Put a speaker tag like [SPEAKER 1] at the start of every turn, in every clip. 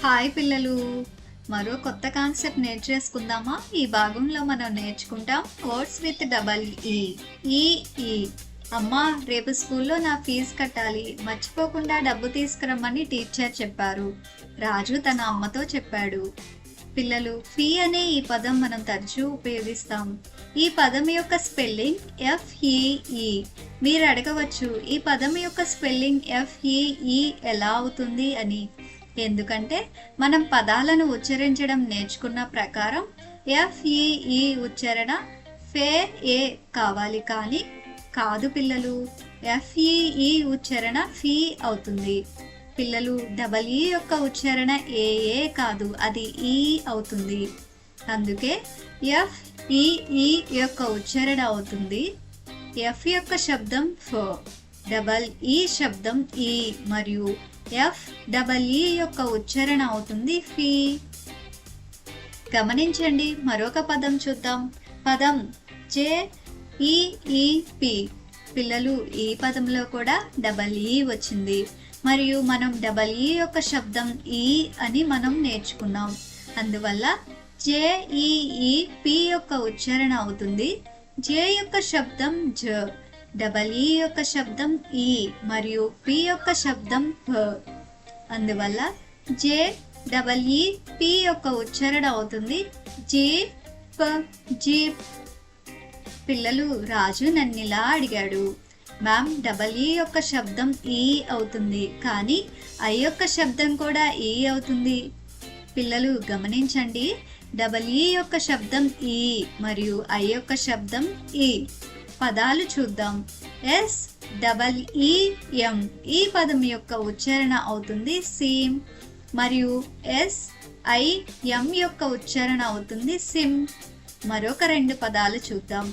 [SPEAKER 1] Hi పిల్లలు, మరో కొత్త కాన్సెప్ట్ నేర్చేసుకుందామా? ఈ భాగంలో మనం నేర్చుకుంటాం వర్డ్స్ విత్ డబల్ ఈ. ఈ అమ్మా, రేపు స్కూల్లో నా ఫీజు కట్టాలి, మర్చిపోకుండా డబ్బు తీసుకురమ్మని టీచర్ చెప్పారు. రాజు తన అమ్మతో చెప్పాడు. పిల్లలు, ఫీ అనే ఈ పదం మనం తరచూ ఉపయోగిస్తాం. ఈ పదం యొక్క స్పెల్లింగ్ FEE. మీరు అడగవచ్చు, ఈ పదం యొక్క స్పెల్లింగ్ FEE ఎలా అవుతుంది అని. ఎందుకంటే మనం పదాలను ఉచ్చరించడం నేర్చుకున్న ప్రకారం FEE ఉచ్చారణ ఫే ఏ కావాలి, కానీ కాదు పిల్లలు, FEE ఉచ్చారణ ఫీ అవుతుంది. పిల్లలు, డబల్ ఈ యొక్క ఉచ్చారణ ఏ కాదు, అది ఈ అవుతుంది. అందుకే FEE యొక్క ఉచ్చారణ అవుతుంది. F యొక్క శబ్దం ఫ, డబల్ ఈ శబ్దం ఈ, మరియు FEE యొక్క ఉచ్చారణ అవుతుంది ఫీ. గమనించండి, మరొక పదం చూద్దాం. పదం JEEP. పిల్లలు, ఈ పదంలో కూడా డబల్ ఈ వచ్చింది, మరియు మనం డబల్ ఈ యొక్క శబ్దం ఈ అని మనం నేర్చుకున్నాం. అందువల్ల JEEP యొక్క ఉచ్చారణ అవుతుంది. J యొక్క శబ్దం జ, డబల్ ఈ యొక్క శబ్దం ఈ, మరియు పి యొక్క శబ్దం ప. అందువల్ల JEEP యొక్క ఉచ్చారణ అవుతుంది జీప్. పిల్లలు, రాజు నన్నిలా అడిగాడు, మ్యామ్, డబల్ ఈ యొక్క శబ్దం ఈ అవుతుంది, కానీ ఐ యొక్క శబ్దం కూడా ఈ అవుతుంది. పిల్లలు గమనించండి, డబల్ ఈ యొక్క శబ్దం ఈ మరియు ఐ యొక్క శబ్దం ఈ. పదాలు చూద్దాం. SEEM. ఈ పదం యొక్క ఉచ్చారణ అవుతుంది సీమ్, మరియు SIM యొక్క ఉచ్చారణ అవుతుంది సిమ్. మరొక రెండు పదాలు చూద్దాం.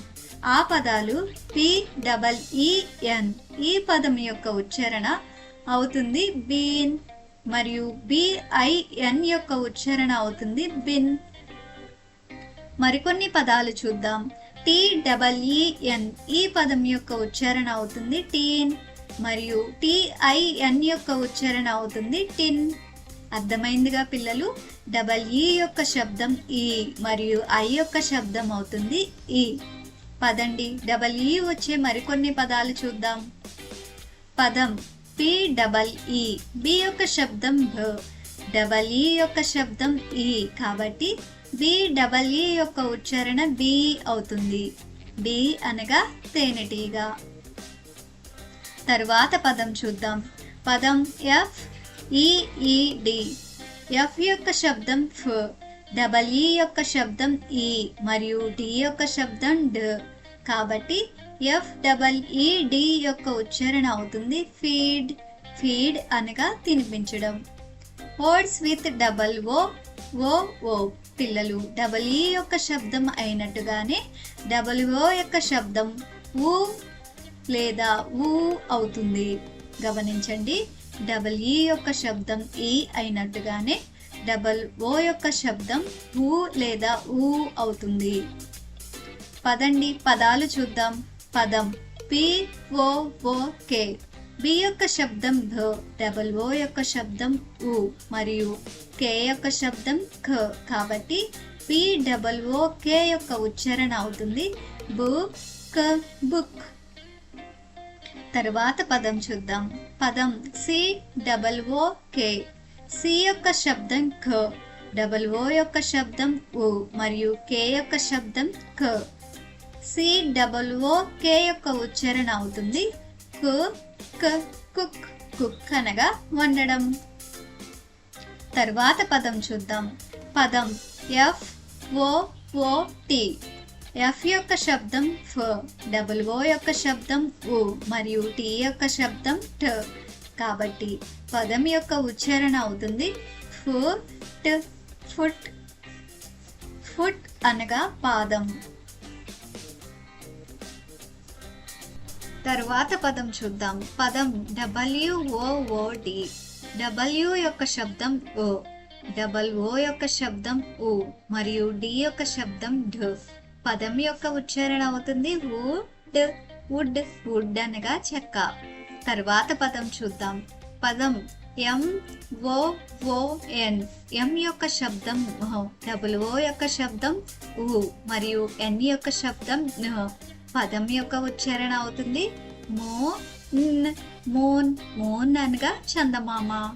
[SPEAKER 1] ఆ పదాలు PEEN. ఈ పదం యొక్క ఉచ్చారణ అవుతుంది బీన్, మరియు BIN యొక్క ఉచ్చారణ అవుతుంది బిన్. మరికొన్ని పదాలు చూద్దాం. TEEN. ఈ పదం యొక్క ఉచ్చారణ అవుతుంది టీన్, మరియు TIN యొక్క ఉచ్చారణ అవుతుంది టిన్. అర్థమైందిగా పిల్లలు? డబల్ ఈ యొక్క శబ్దం ఈ, మరియు ఐ యొక్క శబ్దం అవుతుంది ఈ. పదండి, డబల్ ఈ వచ్చే మరికొన్ని పదాలు చూద్దాం. పదం PEE. బి యొక్క శబ్దం భ, డబల్ ఈ యొక్క శబ్దం ఈ, కాబట్టి BEE యొక్క ఉచ్చారణ బి అవుతుంది. బి అనగా తేనెటీగ. తరువాత పదం చూద్దాం. పదం FEED. F యొక్క శబ్దం ఫ, డబల్ ఈ యొక్క శబ్దం ఈ, మరియు డి యొక్క శబ్దం డ్, కాబట్టి FEED యొక్క ఉచ్చారణ అవుతుంది ఫీడ్. ఫీడ్ అనగా తినిపించడం. Words with double O. పిల్లలు, డబల్ ఈ యొక్క శబ్దం అయినట్టుగానే డబల్ ఓ యొక్క శబ్దం ఊ లేదా ఊ అవుతుంది. గమనించండి, డబల్ ఈ యొక్క శబ్దం ఈ అయినట్టుగానే డబల్ ఓ యొక్క శబ్దం ఊ లేదా ఊ అవుతుంది. పదండి, పదాలు చూద్దాం. పదం POOK. బి యొక్క శబ్దం భ, డబల్ ఓ యొక్క శబ్దం ఉ, మరియు కే యొక్క శబ్దం ఖ, కాబట్టి POOK యొక్క ఉచ్చారణ అవుతుంది బుక్. తరువాత పదం చూద్దాం. పదం COOK. సి యొక్క శబ్దం ఖ, డబల్ ఓ యొక్క శబ్దం ఉ, మరియు కే యొక్క శబ్దం ఖ. COOK యొక్క ఉచ్చారణ అవుతుంది కుక్. కుక్ అనగా వండడం. తరువాత పదం చూద్దాం. పదం FOOT. F యొక్క శబ్దం ఫ, డబల్ ఓ యొక్క శబ్దం ఉ, మరియు టి యొక్క శబ్దం ట, కాబట్టి పదం యొక్క ఉచ్చారణ అవుతుంది ఫుట్. ఫుట్ అనగా పాదం. తరువాత పదం చూద్దాం. పదం WOOD. W యొక్క శబ్దం ఓ, డబల్ ఓ యొక్క శబ్దం ఉ, మరియు డి యొక్క శబ్దం ఢ. పదం యొక్క ఉచ్చారణ అవుతుంది వుడ్ అనగా చెక్క. తరువాత పదం చూద్దాం. పదం ఎం ఓ ఓ ఎన్. ఎం యొక్క శబ్దం డబుల్ ఓ యొక్క శబ్దం ఊ మరియు ఎన్ యొక్క శబ్దం పదం యొక్క ఉచ్చారణ అవుతుంది మూన్. మూన్ అనగా చందమామ.